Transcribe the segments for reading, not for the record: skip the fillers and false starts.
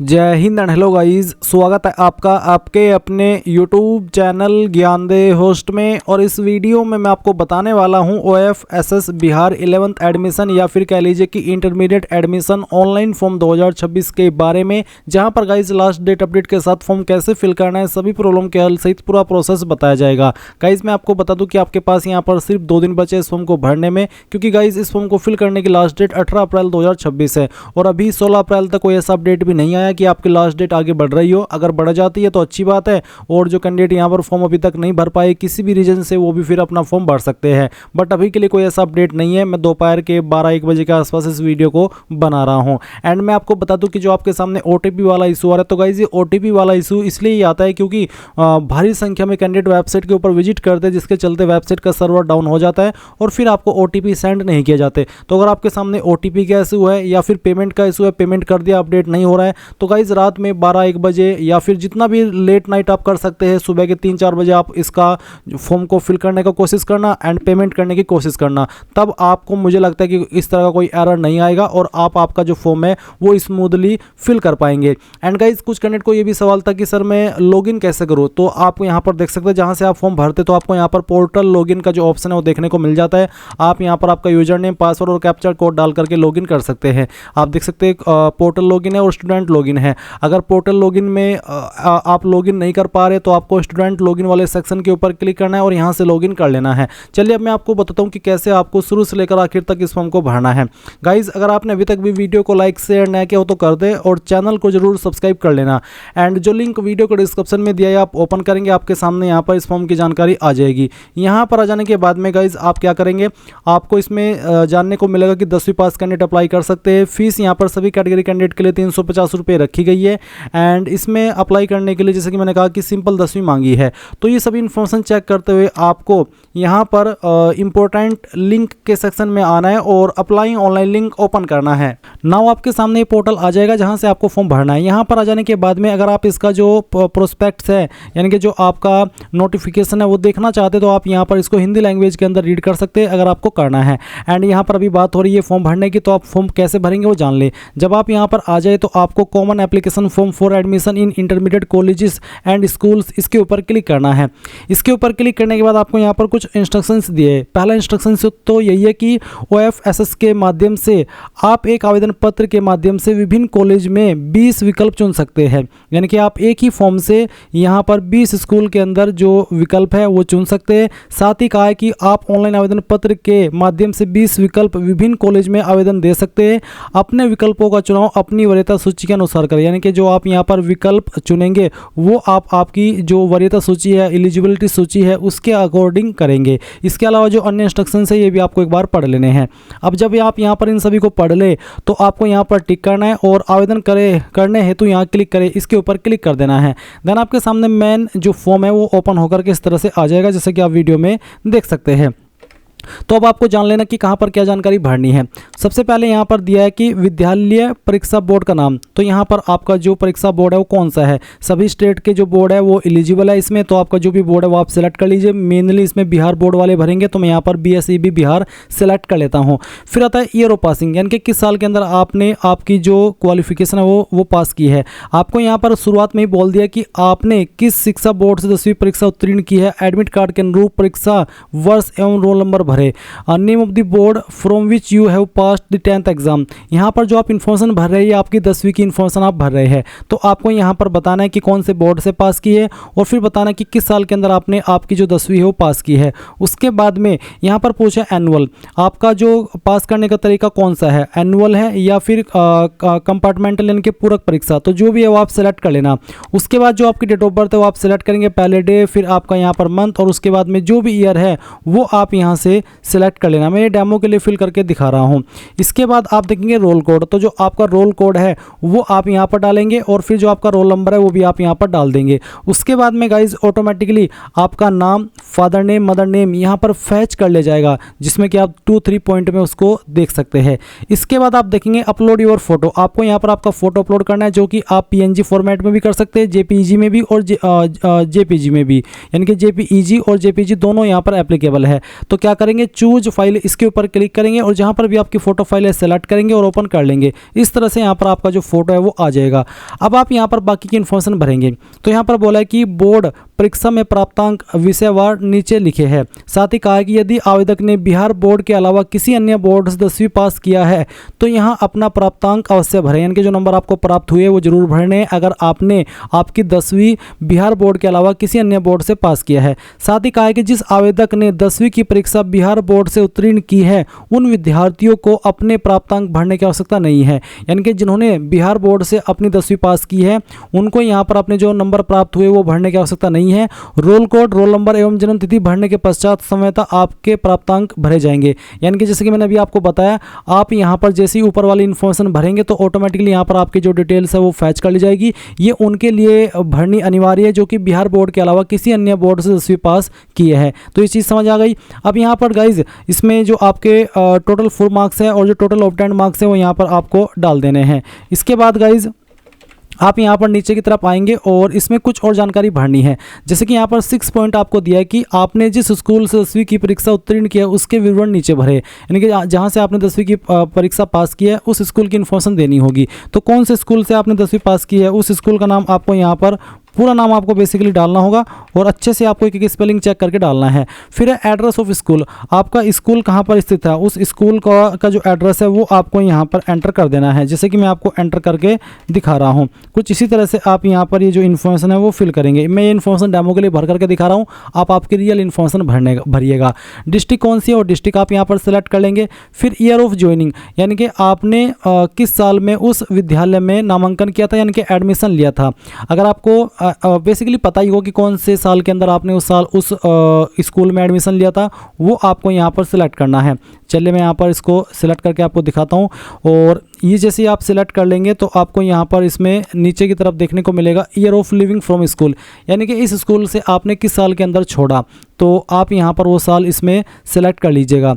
जय Hind and hello guys, स्वागत है आपका आपके अपने YouTube चैनल ज्ञानदेह होस्ट में। और इस वीडियो में मैं आपको बताने वाला हूं OFSS बिहार 11th एडमिशन या फिर कह लीजिए कि इंटरमीडिएट एडमिशन ऑनलाइन फॉर्म 2026 के बारे में, जहां पर गाइस लास्ट डेट अपडेट के साथ फॉर्म कैसे फिल करना है, सभी प्रॉब्लम के हल सहित पूरा प्रोसेस बताया जाएगा। गाइस मैं आपको बता दूं कि आपके पास यहां पर सिर्फ 2 दिन बचे इस फॉर्म को भरने में, क्योंकि गाइस इस फॉर्म को फिल करने की लास्ट डेट 18 अप्रैल 2026 है और अभी 16 अप्रैल तक कोई ऐसा अपडेट भी नहीं आया कि आपकी लास्ट डेट आगे बढ़ रही हो। अगर बढ़ जाती है तो अच्छी बात है, और जो कैंडिडेट यहां पर फॉर्म अभी तक नहीं भर पाए किसी भी रीजन से, वो भी फिर अपना फॉर्म भर सकते हैं। बट अभी के लिए कोई ऐसा अपडेट नहीं है। मैं दोपहर के 12-1 बजे के आसपास इस वीडियो को बना रहा हूं। एंड मैं आपको बता दूं कि जो आपके सामने OTP वाला इशू आ रहा है, तो गाइस ये OTP वाला इशू इसलिए ही आता है क्योंकि भारी संख्या में कैंडिडेट वेबसाइट के ऊपर विजिट करते हैं, जिसके चलते वेबसाइट का सर्वर डाउन हो जाता है और फिर आपको OTP सेंड नहीं किए जाते। तो अगर आपके सामने OTP का इशू है या फिर पेमेंट का इशू है, पेमेंट कर दिया अपडेट नहीं हो रहा है, तो गाइस रात में 12-1 बजे या फिर जितना भी लेट नाइट आप कर सकते हैं, सुबह के 3-4 बजे आप इसका फॉर्म को फिल करने का कोशिश करना एंड पेमेंट करने की कोशिश करना। तब आपको मुझे लगता है कि इस तरह का कोई एरर नहीं आएगा और आपका जो फॉर्म है वो स्मूथली फिल कर पाएंगे। एंड गाइस कुछ कैंडिडेट को ये भी सवाल था कि सर मैं लॉगिन कैसे करूँ, तो आप यहाँ पर देख सकते हैं जहाँ से आप फॉर्म भरते तो आपको यहाँ पर पोर्टल लॉगिन का जो ऑप्शन है वो देखने को मिल जाता है। आप यहाँ पर आपका यूजर नेम, पासवर्ड और कैप्चर कोड डाल करके लॉगिन कर सकते हैं। आप देख सकते हैं पोर्टल लॉगिन है और स्टूडेंट लॉगिन है। अगर पोर्टल लॉगिन में आप लॉगिन नहीं कर पा रहे तो आपको स्टूडेंट लॉगिन वाले सेक्शन के ऊपर क्लिक करना है और यहाँ से लॉगिन कर लेना है। चलिए अब मैं आपको बताता हूँ कि कैसे आपको शुरू से लेकर आखिर तक इस फॉर्म को भरना है। गाइज अगर आपने अभी तक भी वीडियो को लाइक शेयर नहीं किया हो तो कर दे और चैनल को जरूर सब्सक्राइब कर लेना। एंड जो लिंक वीडियो को डिस्क्रिप्शन में दिया है आप ओपन करेंगे, आपके सामने यहाँ पर इस फॉर्म की जानकारी आ जाएगी। यहाँ पर आ जाने के बाद में गाइज आप क्या करेंगे, आपको इसमें जानने को मिलेगा कि 10वीं पास कैंडिडेट अप्लाई कर सकते हैं। फीस यहाँ पर सभी कैटेगरी कैंडिडेट के लिए 350 रुपये रखी गई है। एंड इसमें अप्लाई करने के लिए जैसे कि मैंने कहा कि सिंपल 10वीं मांगी है। तो ये सभी इन्फॉर्मेशन चेक करते हुए आपको यहाँ पर इंपॉर्टेंट लिंक के सेक्शन में आना है और अप्लाई ऑनलाइन लिंक ओपन करना है। नाउ आपके सामने ये पोर्टल आ जाएगा जहाँ से आपको फॉर्म भरना है। यहाँ पर आ जाने के बाद में अगर आप इसका जो प्रोस्पेक्ट्स है यानी कि जो आपका नोटिफिकेशन है वो देखना चाहते हैं तो आप यहाँ पर इसको हिंदी लैंग्वेज के अंदर रीड कर सकते हैं अगर आपको करना है। एंड यहाँ पर अभी बात हो रही है फॉर्म भरने की, तो आप फॉर्म कैसे भरेंगे वो जान ले। जब आप यहाँ पर आ जाए तो आपको common application form for admission in intermediate colleges and schools, इसके ऊपर क्लिक करना है। इसके ऊपर क्लिक करने के बाद आपको यहाँ पर कुछ इंस्ट्रक्शंस दिए। पहला इंस्ट्रक्शंस तो यही है कि OFSS के माध्यम से आप एक आवेदन पत्र के माध्यम से विभिन्न कॉलेज में 20 विकल्प चुन सकते हैं। यानी कि आप एक ही फॉर्म से यहाँ पर 20 स्कूल के अंदर जो विकल्प है वो चुन सकते हैं। साथ ही कहा है कि आप ऑनलाइन आवेदन पत्र के माध्यम से 20 विकल्प विभिन्न कॉलेज में आवेदन दे सकते हैं। अपने विकल्पों का चुनाव अपनी वरीयता सूची के अनुसार करें। यानी कि जो आप यहाँ पर विकल्प चुनेंगे वो आपकी जो वरीयता सूची है, एलिजिबिलिटी सूची है, उसके अकॉर्डिंग करेंगे। इसके अलावा जो अन्य इंस्ट्रक्शंस है ये भी आपको एक बार पढ़ लेने हैं। अब जब आप यहाँ पर इन सभी को पढ़ ले तो आपको यहाँ पर टिक करना है और आवेदन करने हेतु यहाँ क्लिक करें, इसके ऊपर क्लिक कर देना है। देन आपके सामने मेन जो फॉर्म है वो ओपन होकर के इस तरह से आ जाएगा जैसे कि आप वीडियो में देख सकते हैं। तो अब आपको जान लेना कि कहाँ पर क्या जानकारी भरनी है। सबसे पहले यहाँ पर दिया है कि विद्यालय परीक्षा बोर्ड का नाम। तो यहाँ पर आपका जो परीक्षा बोर्ड है वो कौन सा है। सभी स्टेट के जो बोर्ड है वो एलिजिबल है इसमें, तो आपका जो भी बोर्ड है वो आप सिलेक्ट कर लीजिए। मेनली इसमें बिहार बोर्ड वाले भरेंगे तो मैं यहाँ पर BSEB बिहार सिलेक्ट कर लेता हूँ। फिर आता है ईयर ऑफ पासिंग, यानी कि किस साल के अंदर आपने आपकी जो क्वालिफिकेशन है वो पास की है। आपको यहाँ पर शुरुआत में ही बोल दिया कि आपने किस शिक्षा बोर्ड से 10वीं परीक्षा उत्तीर्ण की है। एडमिट कार्ड के अनुरूप परीक्षा वर्ष एवं रोल नंबर भरे। Name of the board from which you have passed the 10th exam. यहाँ पर जो आप इन्फॉर्मेशन भर रहे हैं आपकी 10वीं की इन्फॉर्मेशन आप भर रहे हैं, तो आपको यहाँ पर बताना है कि कौन से बोर्ड से पास की है और फिर बताना है कि किस साल के अंदर आपने आपकी जो 10वीं है वो पास की है। उसके बाद में यहाँ पर पूछा एनुअल, आपका जो पास करने का तरीका कौन सा है, एनुअल है या फिर कंपार्टमेंटल यानी कि पूरक परीक्षा। तो जो भी है वो आप सिलेक्ट कर लेना। उसके बाद जो आपकी डेट ऑफ बर्थ है वो आप सिलेक्ट करेंगे, पहले डे, फिर आपका यहाँ पर मंथ और उसके बाद में जो भी ईयर है वो आप यहाँ से सिलेक्ट कर लेना। मैं ये डेमो के लिए फिल करके दिखा रहा हूँ। इसके बाद आप देखेंगे रोल कोड, तो जो आपका रोल कोड है वो आप यहाँ पर डालेंगे और फिर जो आपका रोल नंबर है वो भी आप यहाँ पर डाल देंगे। उसके बाद में गाइज ऑटोमेटिकली आपका नाम, फादर नेम, मदर नेम यहाँ पर फैच कर ले जाएगा, जिसमें कि आप 2-3 पॉइंट में उसको देख सकते हैं। इसके बाद आप देखेंगे अपलोड योर फोटो। आपको यहाँ पर आपका फोटो अपलोड करना है, जो कि आप PNG फॉर्मेट में भी कर सकते हैं, JPEG में भी और JPG में भी, यानी कि JPEG और JPG दोनों यहाँ पर एप्लीकेबल है। तो क्या करें करेंगे, चूज फाइल इसके ऊपर क्लिक करेंगे और जहाँ पर भी आपकी फोटो फाइल है सेलेक्ट करेंगे और ओपन कर लेंगे। इस तरह से यहाँ पर आपका जो फोटो है वो आ जाएगा। अब आप यहाँ पर बाकी की इन्फॉर्मेशन भरेंगे। तो यहाँ पर बोला है कि बोर्ड परीक्षा में प्राप्तांक विषयवार नीचे लिखे हैं। साथ ही कहा है कि यदि आवेदक ने बिहार बोर्ड के अलावा किसी अन्य बोर्ड से 10वीं पास किया है तो यहाँ अपना प्राप्तांक अवश्य भरें, यानी कि जो नंबर आपको प्राप्त हुए वो जरूर भरने अगर आपने आपकी 10वीं बिहार बोर्ड के अलावा किसी अन्य बोर्ड से पास किया है। साथ ही कहा है कि जिस आवेदक ने 10वीं की परीक्षा बिहार बोर्ड से उत्तीर्ण की है उन विद्यार्थियों को अपने प्राप्तांक भरने की आवश्यकता नहीं है, यानी कि जिन्होंने बिहार बोर्ड से अपनी 10वीं पास की है उनको यहाँ पर अपने जो नंबर प्राप्त हुए वो भरने की आवश्यकता नहीं है। रोल कोड, रोल नंबर एवं जन्म तिथि भरने के पश्चात समयतः आपके प्राप्तांक भरे जाएंगे। यानी कि जैसे कि मैंने अभी आपको बताया, आप यहाँ पर जैसे ही ऊपर वाली इन्फॉर्मेशन भरेंगे तो ऑटोमेटिकली यहाँ पर आपकी जो डिटेल्स है वो फैच कर ली जाएगी। ये उनके लिए भरनी अनिवार्य है जो कि बिहार बोर्ड के अलावा किसी अन्य बोर्ड से 10वीं पास किए हैं। तो ये चीज़ समझ आ गई। अब यहाँ पर गाइज इसमें जो आपके टोटल फुल मार्क्स है और जो टोटल ऑब्टेन्ड मार्क्स है वो यहाँ पर आपको डाल देने हैं। इसके बाद गाइज आप यहाँ पर नीचे की तरफ आएंगे और इसमें कुछ और जानकारी भरनी है। जैसे कि यहाँ पर 6 पॉइंट आपको दिया है कि आपने जिस स्कूल से 10वीं की परीक्षा उत्तीर्ण किया उसके विवरण नीचे भरे, यानी कि जहाँ से आपने 10वीं की परीक्षा पास की है उस स्कूल की इन्फॉर्मेशन देनी होगी। तो कौन से स्कूल से आपने 10वीं पास की है उस स्कूल का नाम आपको यहाँ पर पूरा नाम आपको बेसिकली डालना होगा और अच्छे से आपको एक स्पेलिंग चेक करके डालना है। फिर है एड्रेस ऑफ स्कूल, आपका स्कूल कहाँ पर स्थित है उस स्कूल का जो एड्रेस है वो आपको यहाँ पर एंटर कर देना है। जैसे कि मैं आपको एंटर करके दिखा रहा हूँ, कुछ इसी तरह से आप यहाँ पर ये जो इन्फॉर्मेशन है वो फिल करेंगे। मैं ये इन्फॉर्मेशन डेमो के लिए भर करके दिखा रहा हूँ, आप आपकी रियल इन्फॉर्मेशन भरिएगा। डिस्ट्रिक्ट कौन सी है और डिस्ट्रिक्ट आप यहाँ पर सेलेक्ट कर लेंगे। फिर ईयर ऑफ ज्वाइनिंग, यानी कि आपने किस साल में उस विद्यालय में नामांकन किया था, यानी कि एडमिशन लिया था। अगर आपको बेसिकली पता ही हो कि कौन से साल के अंदर आपने उस साल उस स्कूल में एडमिशन लिया था, वो आपको यहाँ पर सिलेक्ट करना है। चलिए मैं यहाँ पर इसको सिलेक्ट करके आपको दिखाता हूँ। और ये जैसे आप सिलेक्ट कर लेंगे तो आपको यहाँ पर इसमें नीचे की तरफ देखने को मिलेगा year of living from school, यानी कि इस स्कूल से आपने किस साल के अंदर छोड़ा, तो आप यहाँ पर वो साल इसमें सिलेक्ट कर लीजिएगा।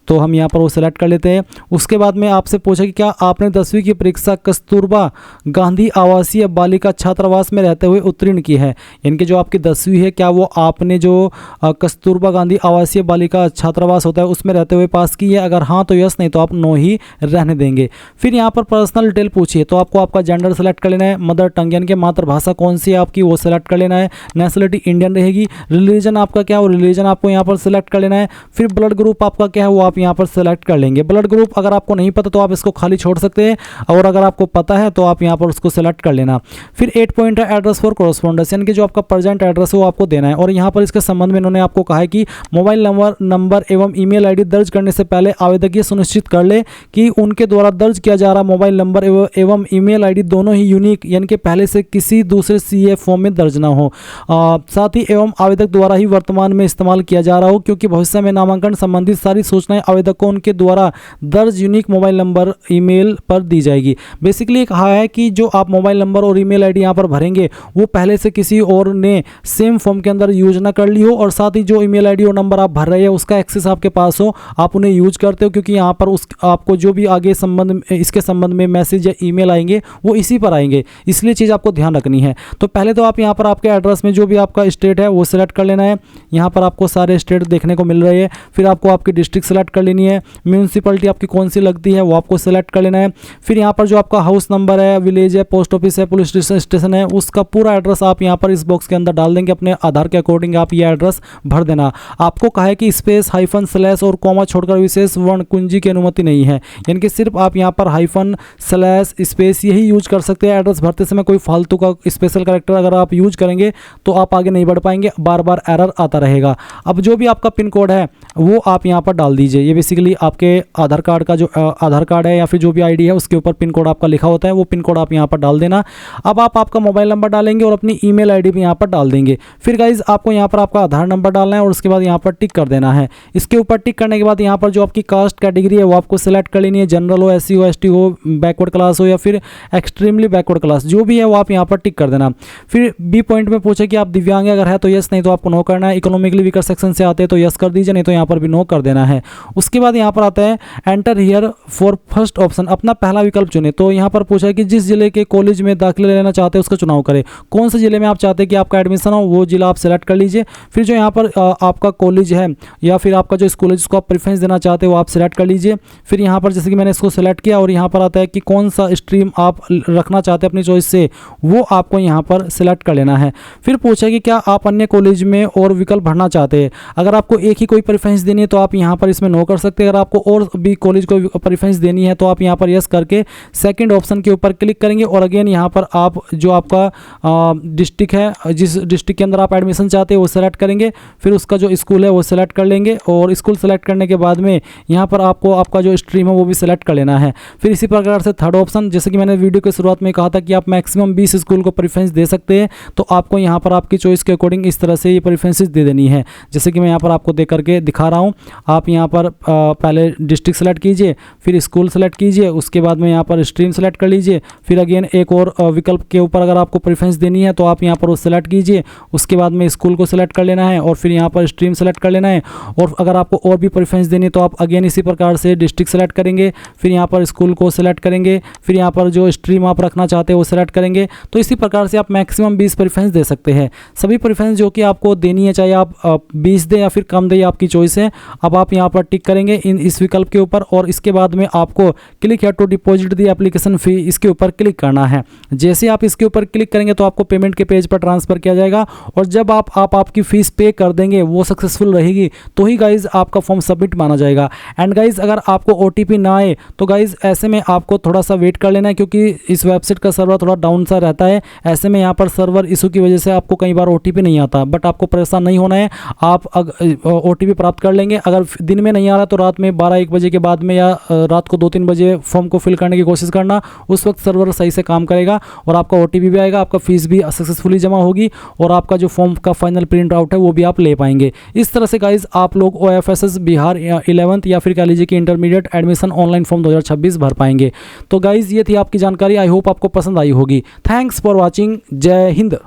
तो हम यहाँ पर वो सिलेक्ट कर लेते हैं। उसके बाद में आपसे पूछा कि क्या आपने 10वीं की परीक्षा कस्तूरबा गांधी आवासीय बालिका छात्रावास में रहते हुए उत्तीर्ण की है, यानी कि जो आपकी 10वीं है क्या वो आपने जो कस्तूरबा गांधी आवासीय बालिका छात्रावास होता है उसमें रहते हुए पास की है। अगर हाँ तो यस, नहीं तो आप नो ही रहने देंगे। फिर यहाँ पर पर्सनल डिटेल पूछिए, तो आपको आपका जेंडर सेलेक्ट कर लेना है, मदर टंग यानी कि मातृभाषा कौन सी है आपकी वो सेलेक्ट कर लेना है, नेशनलिटी इंडियन रहेगी, रिलीजन आपका क्या है वो रिलीजन आपको यहाँ पर सेलेक्ट कर लेना है। फिर ब्लड ग्रुप आपका क्या है वो आप यहाँ पर सेलेक्ट कर लेंगे। ब्लड ग्रुप अगर आपको नहीं पता तो आप इसको खाली छोड़ सकते हैं, और अगर आपको पता है तो आप यहाँ पर उसको सेलेक्ट कर लेना। फिर 8 पॉइंट है एड्रेस फॉर कॉरेस्पॉन्डेंस, यानी कि जो आपका प्रेजेंट एड्रेस है वो आपको देना है। और यहाँ पर इसके संबंध में इन्होंने आपको कहा है कि मोबाइल नंबर एवं ईमेल आईडी दर्ज करने से पहले आवेदक ये सुनिश्चित कर ले कि उनके द्वारा दर्ज किया जा रहा मोबाइल नंबर एवं ईमेल आईडी दोनों ही यूनिक, यानी कि पहले से किसी दूसरे सीए फॉर्म में दर्ज ना हो। साथ ही एवं आवेदक द्वारा ही वर्तमान में इस्तेमाल किया जा रहा हो, क्योंकि भविष्य में नामांकन संबंधित सारी सूचनाएं आवेदक को उनके द्वारा दर्ज यूनिक मोबाइल नंबर ईमेल पर दी जाएगी। बेसिकली कहा है कि जो आप मोबाइल नंबर और ईमेल आईडी यहाँ पर भरेंगे वो पहले से किसी और ने सेम फॉर्म के अंदर यूज ना कर ली हो, और साथ ही जो ईमेल आईडी और नंबर आप भर रहे हैं उसका एक्सेस आपके पास हो, आप उन्हें यूज करते हो, क्योंकि यहाँ पर आपको जो भी आगे इसके संबंध में मैसेज या ईमेल आएंगे वो इसी पर आएंगे, इसलिए चीज़ आपको ध्यान रखनी है। तो पहले तो आप यहाँ पर आपके एड्रेस में जो भी आपका स्टेट है वो सिलेक्ट कर लेना है। यहाँ पर आपको सारे स्टेट देखने को मिल रहे हैं। फिर आपको आपकी डिस्ट्रिक्ट सेलेक्ट कर लेनी है, म्यूनसिपलिटी आपकी कौन सी लगती है वो आपको सेलेक्ट कर लेना है। फिर यहाँ पर जो आपका हाउस नंबर है, विलेज है, पोस्ट ऑफिस है, पुलिस स्टेशन है, उसका पूरा एड्रेस आप यहाँ पर इस बॉक्स के अंदर डाल देंगे। अपने आधार के अकॉर्डिंग आप ये एड्रेस भर देना। आपको कहा है कि स्पेस, हाइफन, स्लैश और कॉमा छोड़कर विशेष वर्ण कुंजी की अनुमति नहीं है, यानी कि सिर्फ आप यहाँ पर हाइफन, स्लैश, स्पेस यही यूज कर सकते हैं। एड्रेस भरते समय कोई फालतू का स्पेशल कैरेक्टर अगर आप यूज करेंगे तो आप आगे नहीं बढ़ पाएंगे, बार बार एरर आता रहेगा। अब जो भी आपका पिन कोड है वो आप यहाँ पर डाल दीजिए। ये बेसिकली आपके आधार कार्ड का जो आधार कार्ड है या फिर जो भी आईडी है उसके ऊपर पिन कोड आपका लिखा होता है, वो पिन कोड आप यहाँ पर डाल देना। अब आप आपका मोबाइल नंबर डालेंगे और अपनी ईमेल आईडी भी यहाँ पर डाल देंगे। फिर गाइज आपको यहाँ पर आपका आधार नंबर डालना है और उसके बाद यहाँ पर टिक कर देना है। इसके ऊपर टिक करने के बाद यहाँ पर जो आपकी कास्ट कैटेगरी है वो आपको सेलेक्ट कर लेनी है। जनरल हो, एससी हो, एसटी हो, बैकवर्ड क्लास हो या फिर एक्सट्रीमली बैकवर्ड क्लास, जो भी है वो आप यहाँ पर टिक कर देना। फिर बी पॉइंट में पूछे कि आप दिव्यांग अगर है तो यस, नहीं तो आपको नो करना है। इकोनॉमिकली वीकर सेक्शन से आते हैं तो यस कर दीजिए, नहीं तो यहाँ पर भी नो कर देना है। उसके बाद यहाँ पर आता है enter here for first option, अपना पहला विकल्प चुने। तो यहाँ पर पूछा है कि जिस जिले के कॉलेज में दाखिला लेना चाहते हैं उसका चुनाव करें, कौन से जिले में आप चाहते हैं कि आपका एडमिशन हो वो जिला आप सेलेक्ट कर लीजिए। फिर जो यहाँ पर आपका कॉलेज है या फिर आपका जो स्कूल है जिसको आप प्रेफरेंस देना चाहते हो वो आप सेलेक्ट कर लीजिए। फिर यहाँ पर जैसे कि मैंने इसको सेलेक्ट किया और यहाँ पर आता है कि कौन सा स्ट्रीम आप रखना चाहते हैं अपनी चॉइस से, वो आपको यहाँ पर सेलेक्ट कर लेना है। फिर पूछा है कि क्या आप अन्य कॉलेज में और विकल्प भरना चाहते हैं। अगर आपको एक ही कोई प्रेफरेंस देनी है तो आप यहाँ पर इसमें नो कर सकते हैं। अगर आपको और भी कॉलेज को प्रेफरेंस देनी है तो आप यहाँ पर यस करके सेकंड ऑप्शन के ऊपर क्लिक करेंगे और अगेन यहाँ पर आप जो आपका डिस्ट्रिक्ट है, जिस डिस्ट्रिक्ट के अंदर आप एडमिशन चाहते हैं वो सेलेक्ट करेंगे। फिर उसका जो स्कूल है वो सेलेक्ट कर लेंगे और स्कूल सेलेक्ट करने के बाद में यहाँ पर आपको आपका जो स्ट्रीम है वो भी सेलेक्ट कर लेना है। फिर इसी प्रकार से थर्ड ऑप्शन, जैसे कि मैंने वीडियो की शुरुआत में कहा था कि आप मैक्सिमम 20 स्कूल को प्रेफरेंस दे सकते हैं, तो आपको यहाँ पर आपकी चॉइस के अकॉर्डिंग इस तरह से ये प्रेफरेंसेस दे देनी है। जैसे कि मैं यहाँ पर आपको दे करके दिखा रहा हूँ। आप यहाँ पर पहले डिस्ट्रिक्ट सेलेक्ट कीजिए, फिर स्कूल सेलेक्ट कीजिए, उसके बाद में यहाँ पर स्ट्रीम सेलेक्ट कर लीजिए। फिर अगेन एक और विकल्प के ऊपर अगर आपको प्रेफरेंस देनी है तो आप यहाँ पर वो सेलेक्ट कीजिए, उसके बाद में स्कूल को सेलेक्ट कर लेना है और फिर यहाँ पर स्ट्रीम सेलेक्ट कर लेना है। और अगर आपको और भी प्रेफरेंस देनी है तो आप अगेन इसी प्रकार से डिस्ट्रिक्ट सेलेक्ट करेंगे, फिर यहाँ पर स्कूल को सेलेक्ट करेंगे, फिर यहाँ पर जो स्ट्रीम आप रखना चाहते हैं वो सेलेक्ट करेंगे। तो इसी प्रकार से आप मैक्सिमम 20 प्रेफरेंस दे सकते हैं। सभी प्रेफरेंस जो कि आपको देनी है, चाहे आप 20 दें या फिर कम दें, आपकी चॉइस है। अब आप यहाँ पर टिक करेंगे इस विकल्प के ऊपर और इसके बाद में आपको क्लिक या to deposit the application fee इसके ऊपर क्लिक करना है। जैसे आप इसके ऊपर क्लिक करेंगे तो आपको पेमेंट के पेज पर ट्रांसफर किया जाएगा और जब आप आपकी फीस पे कर देंगे वो सक्सेसफुल रहेगी तो ही गाइज आपका फॉर्म सबमिट माना जाएगा। एंड गाइज अगर आपको OTP ना आए तो गाइज ऐसे में आपको थोड़ा सा वेट कर लेना है, क्योंकि इस वेबसाइट का सर्वर थोड़ा डाउन सा रहता है। ऐसे में यहाँ पर सर्वर इशू की वजह से आपको कई बार OTP नहीं आता, बट आपको परेशान नहीं होना है। आप OTP प्राप्त कर लेंगे। अगर दिन में नहीं आ रहा तो रात में 12-1 बजे के बाद में या रात को 2-3 बजे फॉर्म को फिल करने की कोशिश करना, उस वक्त सर्वर सही से काम करेगा और आपका OTP भी आएगा, आपका फीस भी सक्सेसफुली जमा होगी और आपका जो फॉर्म का फाइनल प्रिंट आउट है वो भी आप ले पाएंगे। इस तरह से गाइज आप लोग OFSS बिहार 11th या फिर कह लीजिए कि इंटरमीडिएट एडमिशन ऑनलाइन फॉर्म 2026 भर पाएंगे। तो गाइज ये थी आपकी जानकारी। आई होप आपको पसंद आई होगी। Thanks for watching. जय हिंद।